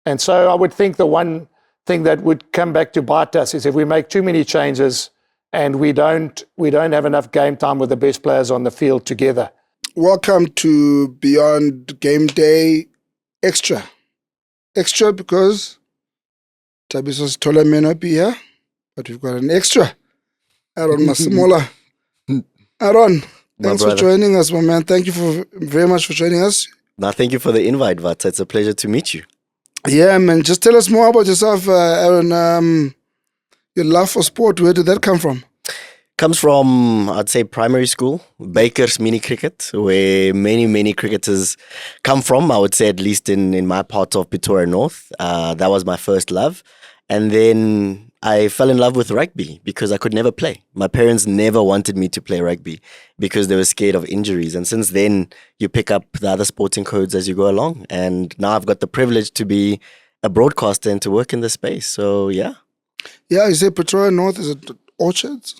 And so I would think the one thing that would come back to bite us is if we make too many changes and we don't have enough game time with the best players on the field together. Welcome to Beyond Game Day Extra. Extra because Tabiso's Tola may not be here, but we've got an extra. Aaron Masemola. Aaron, thanks for joining us, my man. Thank you very much for joining us. Now, thank you for the invite, Vata. It's a pleasure to meet you. Yeah, man. Just tell us more about yourself, Aaron. Your love for sport, where did that come from? Comes from, I'd say, primary school, Baker's mini cricket, where many cricketers come from. I would say, at least in my part of Pretoria North. That was my first love. And then I fell in love with rugby because I could never play. My parents never wanted me to play rugby because they were scared of injuries. And since then, you pick up the other sporting codes as you go along. And now I've got the privilege to be a broadcaster and to work in the space. So, yeah. Yeah, you say Pretoria North, is it Orchards?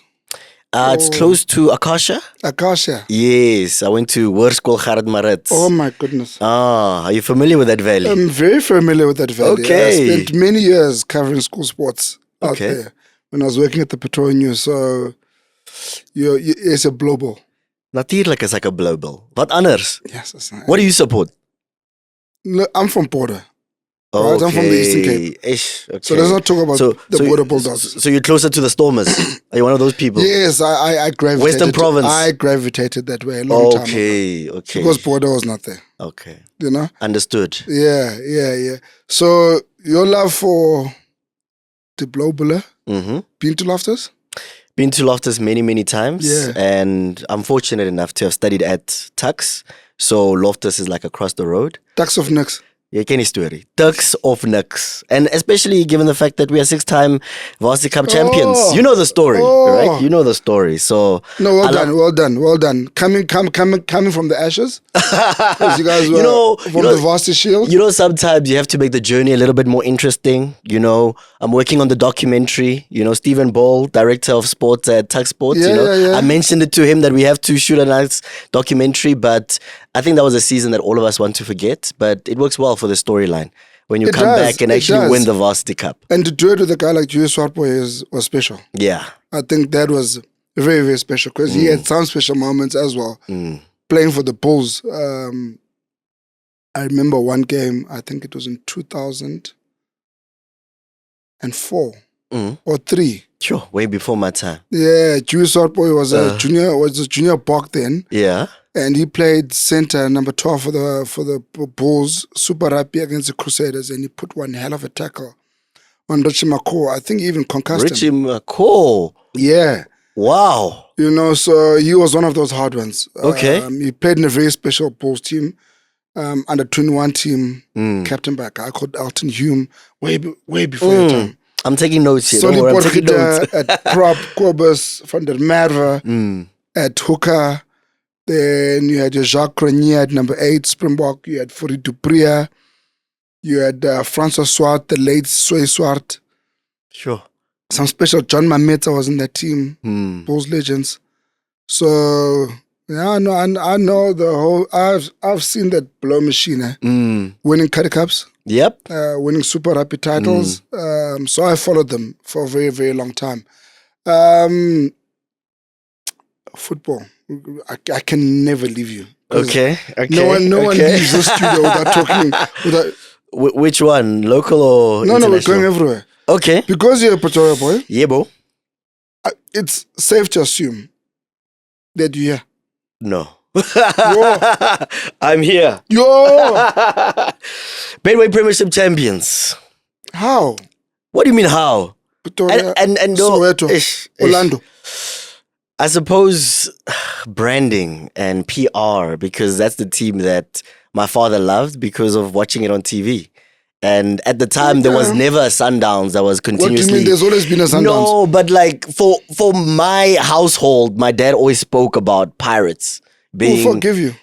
It's close to Akasha. Akasha? Yes, I went to Hoërskool Gerrit Maritz. Oh my goodness. Are you familiar with that valley? I'm very familiar with that valley. Okay. I spent many years covering school sports out there when I was working at the Pretoria News. So, it's a global. Natuurlijk is ek 'n blou bil. Wat anders? Yes. What do you support? I'm from Border. Oh, right? I'm from the Eastern Cape. Okay. So let's not talk about the Border Bulldogs. So you're closer to the Stormers. Are you one of those people? Yes, I gravitated. Western Province. I gravitated that way a long time ago. Okay. Because Border was not there. Okay. You know? Understood. Yeah. So your love for the Blue Buller, been to Loftus? Been to Loftus many times. Yeah. And I'm fortunate enough to have studied at Tuks. So Loftus is like across the road. Tuks of Nix. Jy ken die story. Tuks of Nix. And especially given the fact that we are 6-time Varsity Cup champions. You know the story, right? You know the story. So no, well done. Coming from the ashes. Because you guys were from the Varsity Shield. You know, sometimes you have to make the journey a little bit more interesting. You know, I'm working on the documentary. You know, Stephen Ball, director of sports at Tuck Sports. Yeah. I mentioned it to him that we have to shoot a nice documentary, but I think that was a season that all of us want to forget. But it works well for the storyline when you come back and actually win the Varsity Cup. And to do it with a guy like Julius Swartboy was special. Yeah. I think that was very, very special because he had some special moments as well. Playing for the Bulls. I remember one game, I think it was in 2004 or 3. Sure, way before my time. Yeah, Julius Swartboy was a junior Bok then. Yeah. And he played center, number 12 for the Bulls, Super Rugby against the Crusaders, and he put one hell of a tackle on Richie McCaw. I think he even concussed him. Richie McCaw? Yeah. Wow. You know, so he was one of those hard ones. Okay. He played in a very special Bulls team, under 21 team, captain by a guy called Elton Hume, way before your time. I'm taking notes here. Solly Potgieter at prop, Kobus van der Merwe at hooker. Then you had your Jacques Grenier at number 8, Springbok. You had Fourie Dupria. You had Francois Swart, the late Sway Swart. Sure. Some special John Mameta was in that team. Bulls legends. So yeah, I know the whole. I've seen that blow machine. Winning Currie Cups. Yep. Winning Super Rugby titles. So I followed them for a very, very long time. Football. I can never leave you. Okay. No one leaves the studio without talking. Which one? Local or No, international? we're going everywhere. Okay. Because you're a Pretoria boy. Yeah, bro. It's safe to assume that you're here. No. I'm here. Yo! Bedway Premiership champions. How? What do you mean how? Pretoria, and Soweto, Orlando. I suppose branding and PR, because that's the team that my father loved because of watching it on TV. And at the time, there was never a Sundowns that was continuously... What do you mean? There's always been a Sundowns. No, but like for my household, my dad always spoke about Pirates being... We'll forgive you.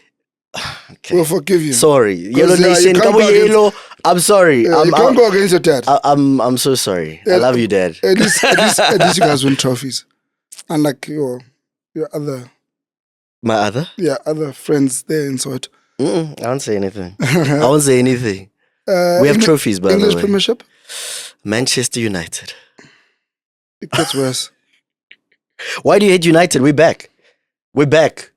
Okay. We'll forgive you. Sorry. Yellow Nation, you Cabo Yellow. I'm sorry. you can't go against your dad. I'm so sorry. I love you, Dad. At least you guys win trophies. Unlike your other... My other? Yeah, other friends there in Soweto. I won't say anything. I won't say anything. We have trophies, by English the way. Premiership. Manchester United. It gets worse. Why do you hate United? We're back. We're back.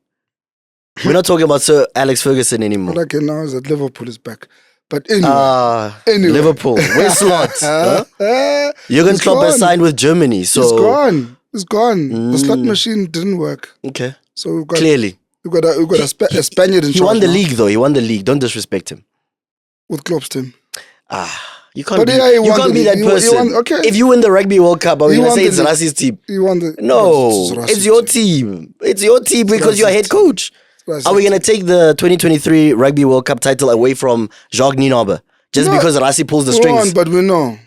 We're not talking about Sir Alex Ferguson anymore. All I can know is that Liverpool is back. But anyway, Liverpool. Where's Slot? Huh? Jurgen He's Klopp has gone. signed with Germany. So He's gone. He's gone. The slot machine didn't work. Okay. So we've got Clearly. we've got a Spaniard in He charge won the now league, though. He won the league. Don't disrespect him. with Klopp's team. You can't But be, yeah, he you won can't the be that league. He person. won- okay. If you win the Rugby World Cup, are He you going to won say the it's league. Rassi's team? He won the No, Rassi's it's your team. It's your team because you're head coach. Rassi's Are we going to take the 2023 Rugby World Cup title away from Jacques Nienaber just No. because Rassi pulls the Go strings? on, but we know.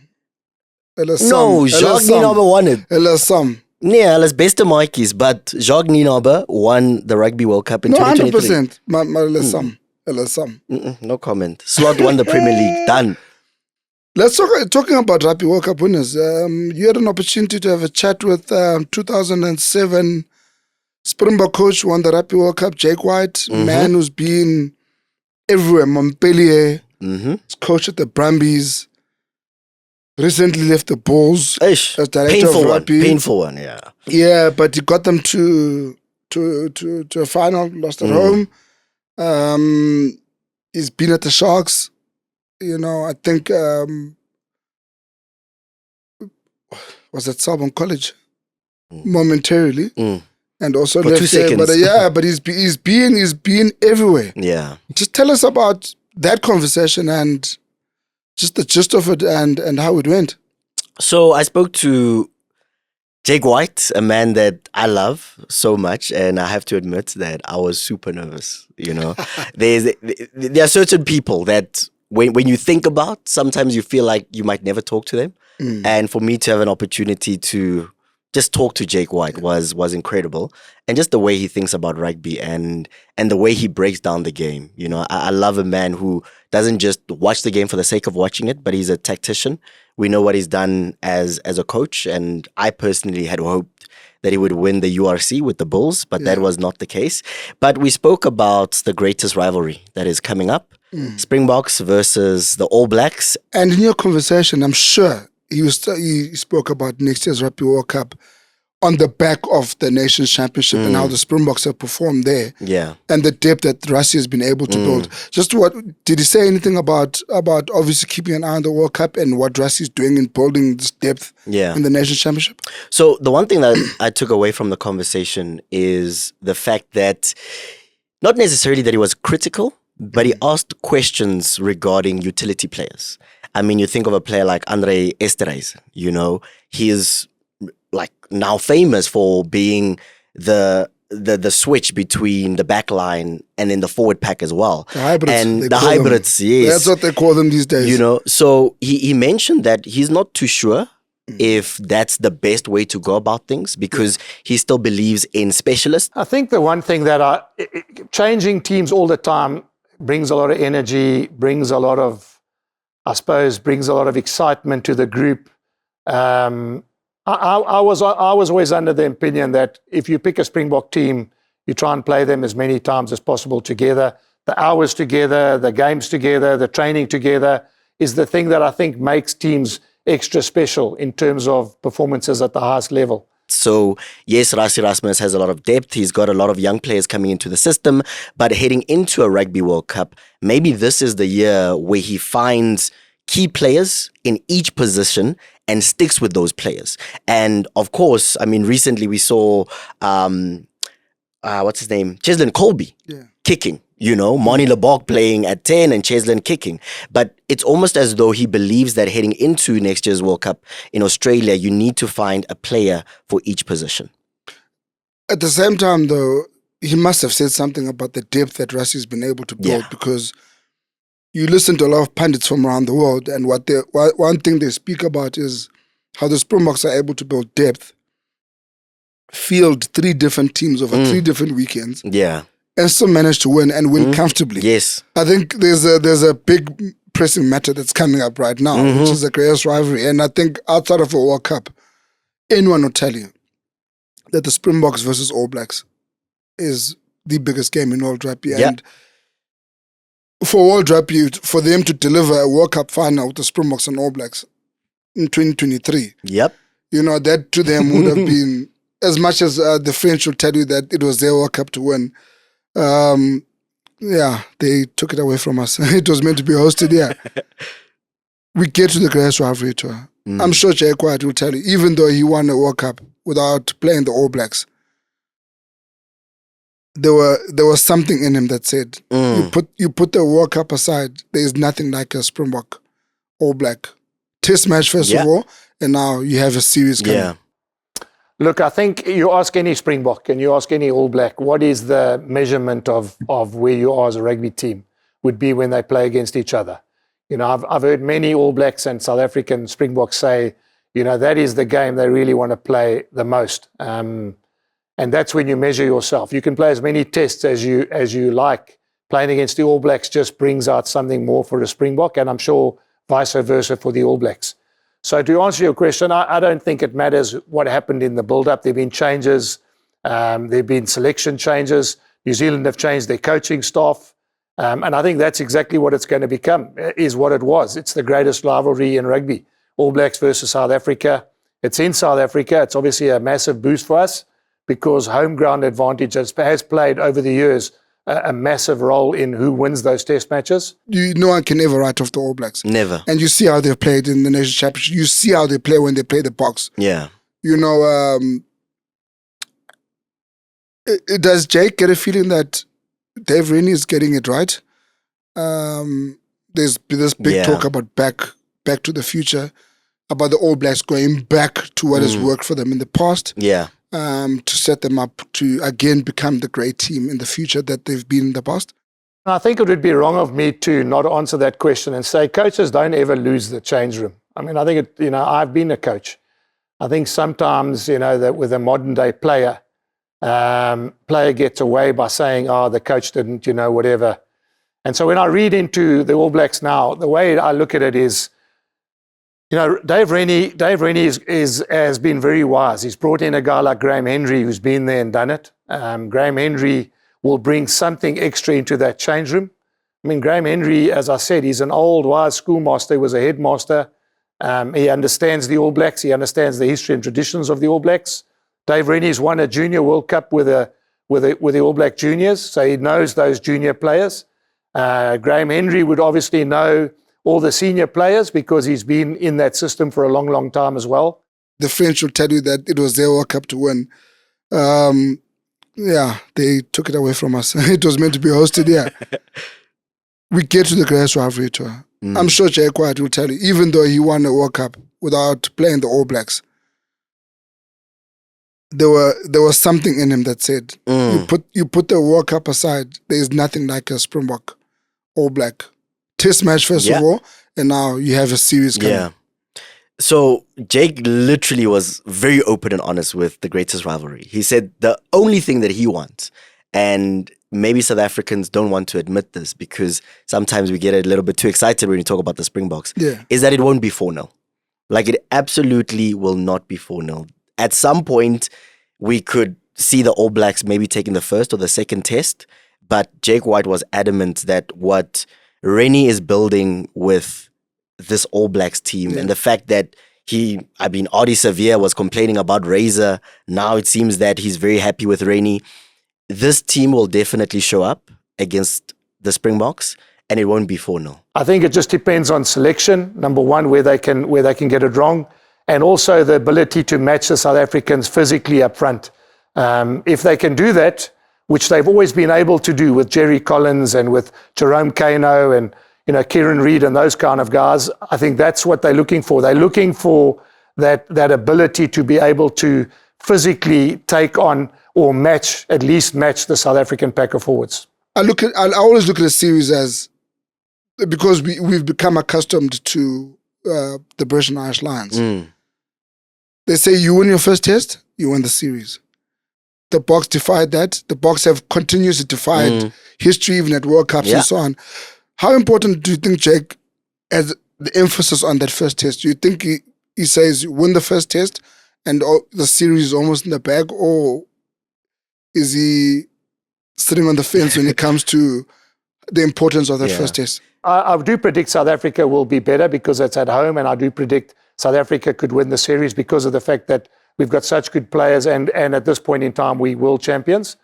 No, Jacques Nienaber won it. LSM. Yeah, let's best the Mikeys, but Jacques Nienaber won the Rugby World Cup in No, 2023. 100%. My LSM. LSM. No comment. Slot won the Premier League. Done. Let's talking about Rugby World Cup winners. You had an opportunity to have a chat with 2007 Springbok coach who won the Rugby World Cup, Jake White, man who's been everywhere. Montpellier, coach at the Brumbies, recently left the Bulls Ish. as director Painful of one. rugby. Painful one, yeah. Yeah, but he got them to a final, lost at home. He's been at the Sharks. You know, I think was at Southern College momentarily, and also For left 2 there. seconds. But but he's been everywhere. Yeah. Just tell us about that conversation and just the gist of it and how it went. So I spoke to Jake White, a man that I love so much, and I have to admit that I was super nervous. You know, there are certain people that when you think about, sometimes you feel like you might never talk to them. And for me to have an opportunity to just talk to Jake White was incredible, and just the way he thinks about rugby and the way he breaks down the game. You know, I love a man who doesn't just watch the game for the sake of watching it, but he's a tactician. We know what he's done as a coach, and I personally had hoped that he would win the URC with the Bulls, but that was not the case. But we spoke about the greatest rivalry that is coming up, Springboks versus the All Blacks. And in your conversation, I'm sure he spoke about next year's Rugby World Cup on the back of the Nations Championship and how the Springboks have performed there. Yeah. And the depth that Rassie has been able to build. Just what did he say anything about obviously keeping an eye on the World Cup and what Rassie's doing in building this depth in the Nations Championship? So the one thing that I took away from the conversation is the fact that not necessarily that he was critical, but he asked questions regarding utility players. I mean, you think of a player like Andre Esterhuizen, you know, he is like now famous for being the switch between the back line and then the forward pack as well. The hybrids. And they the call them. hybrids, yes. That's what they call them these days. You know, so he mentioned that he's not too sure if that's the best way to go about things because he still believes in specialists. I think the one thing that changing teams all the time brings a lot of energy, brings a lot of excitement to the group. I was always under the opinion that if you pick a Springbok team, you try and play them as many times as possible together. The hours together, the games together, the training together is the thing that I think makes teams extra special in terms of performances at the highest level. So, yes, Rassie Rasmus has a lot of depth. He's got a lot of young players coming into the system. But heading into a Rugby World Cup, maybe this is the year where he finds key players in each position and sticks with those players. And, of course, I mean, recently we saw, what's his name? Cheslin Colby kicking. You know, Moni Lebok playing at 10 and Cheslin kicking. But it's almost as though he believes that heading into next year's World Cup in Australia, you need to find a player for each position. At the same time, though, he must have said something about the depth that Rassie's been able to build because you listen to a lot of pundits from around the world and one thing they speak about is how the Springboks are able to build depth, field 3 different teams over 3 different weekends. Yeah. And still manage to win and win comfortably. Yes. I think there's a big pressing matter that's coming up right now, which is the greatest rivalry. And I think outside of a World Cup, anyone will tell you that the Springboks versus All Blacks is the biggest game in world rugby. Yeah. And for World Rugby, for them to deliver a World Cup final with the Springboks and All Blacks in 2023. Yep. That to them would have been, as much as the French will tell you that it was their World Cup to win. They took it away from us. It was meant to be hosted here. We get to the greatest rivalry tour. I'm sure Jay Quiet will tell you, even though he won a World Cup without playing the All Blacks, there was something in him that said, you put the World Cup aside, there is nothing like a Springbok All Black Test match first of all, and now you have a series coming. Yeah. Look, I think you ask any Springbok and you ask any All Black, what is the measurement of where you are as a rugby team would be when they play against each other. I've heard many All Blacks and South African Springboks say, that is the game they really want to play the most. And that's when you measure yourself. You can play as many tests as you like. Playing against the All Blacks just brings out something more for a Springbok, and I'm sure vice versa for the All Blacks. So to answer your question, I don't think it matters what happened in the build-up. There have been changes. There have been selection changes. New Zealand have changed their coaching staff. And I think that's exactly what it's going to become, is what it was. It's the greatest rivalry in rugby. All Blacks versus South Africa. It's in South Africa. It's obviously a massive boost for us because home ground advantage has played over the years a massive role in who wins those test matches. No one can ever write off the All Blacks. Never. And you see how they've played in the Nations Championship. You see how they play when they play the Boks. Yeah. Does Jake get a feeling that Dave Rennie is getting it right? There's this big talk about back to the future, about the All Blacks going back to what has worked for them in the past. Yeah. To set them up to again become the great team in the future that they've been in the past? I think it would be wrong of me to not answer that question and say coaches don't ever lose the change room. I mean, I think I've been a coach. I think sometimes that with a modern day player gets away by saying, the coach didn't, whatever. And so when I read into the All Blacks now, the way I look at it is, Dave Rennie has been very wise. He's brought in a guy like Graham Henry who's been there and done it. Graham Henry will bring something extra into that change room. I mean, Graham Henry, as I said, he's an old, wise schoolmaster. He was a headmaster. He understands the All Blacks. He understands the history and traditions of the All Blacks. Dave Rennie's won a Junior World Cup with the All Black Juniors, so he knows those junior players. Graham Henry would obviously know all the senior players because he's been in that system for a long, long time as well. The French will tell you that it was their World Cup to win. They took it away from us. It was meant to be hosted here. We get to the greatest rivalry tour. I'm sure Jay Quiet will tell you, even though he won a World Cup without playing the All Blacks, there was something in him that said, you put the World Cup aside, there is nothing like a Springbok All Black Test match first of all, and now you have a series coming. Yeah. So Jake literally was very open and honest with the greatest rivalry. He said the only thing that he wants, and maybe South Africans don't want to admit this because sometimes we get a little bit too excited when you talk about the Springboks, is that it won't be 4-0. Like, it absolutely will not be 4-0. At some point, we could see the All Blacks maybe taking the first or the second test, but Jake White was adamant that what Rennie is building with this All Blacks team and the fact that Audie Severe was complaining about Razor. Now it seems that he's very happy with Rennie. This team will definitely show up against the Springboks, and it won't be 4-0. I think it just depends on selection, number one, where they can get it wrong, and also the ability to match the South Africans physically up front. If they can do that, which they've always been able to do with Jerry Collins and with Jerome Kano and Kieran Reid and those kind of guys, I think that's what they're looking for. They're looking for that ability to be able to physically take on or at least match the South African pack of forwards. I always look at a series as, because we've become accustomed to the British and Irish Lions. They say you win your first test, you win the series. The Boks defied that. The Boks have continuously defied history, even at World Cups and so on. How important do you think Jake has the emphasis on that first test? Do you think he says win the first test and the series is almost in the bag, or is he sitting on the fence when it comes to the importance of that Yeah. first test. I do predict South Africa will be better because it's at home, and I do predict South Africa could win the series because of the fact that we've got such good players, and at this point in time, we world champions.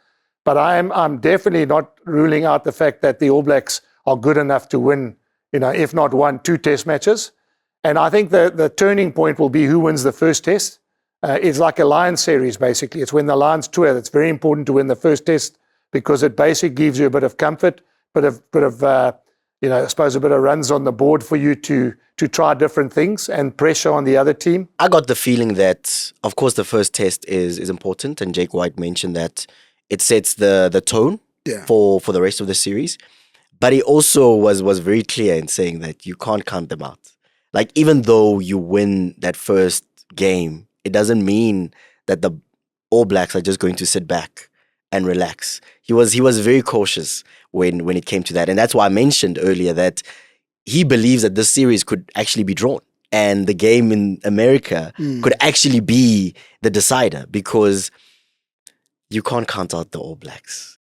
But I'm definitely not ruling out the fact that the All Blacks are good enough to win, if not one, two test matches. And I think the turning point will be who wins the first test. It's like a Lions series, basically. It's when the Lions tour. It's very important to win the first test because it basically gives you a bit of comfort, bit of I suppose a bit of runs on the board for you to try different things and pressure on the other team. I got the feeling that, of course, the first test is important, and Jake White mentioned that it sets the tone for the rest of the series. But he also was very clear in saying that you can't count them out. Like, even though you win that first game, it doesn't mean that the All Blacks are just going to sit back and relax. He was very cautious when it came to that. And that's why I mentioned earlier that he believes that this series could actually be drawn. And the game in America could actually be the decider, because you can't count out the All Blacks.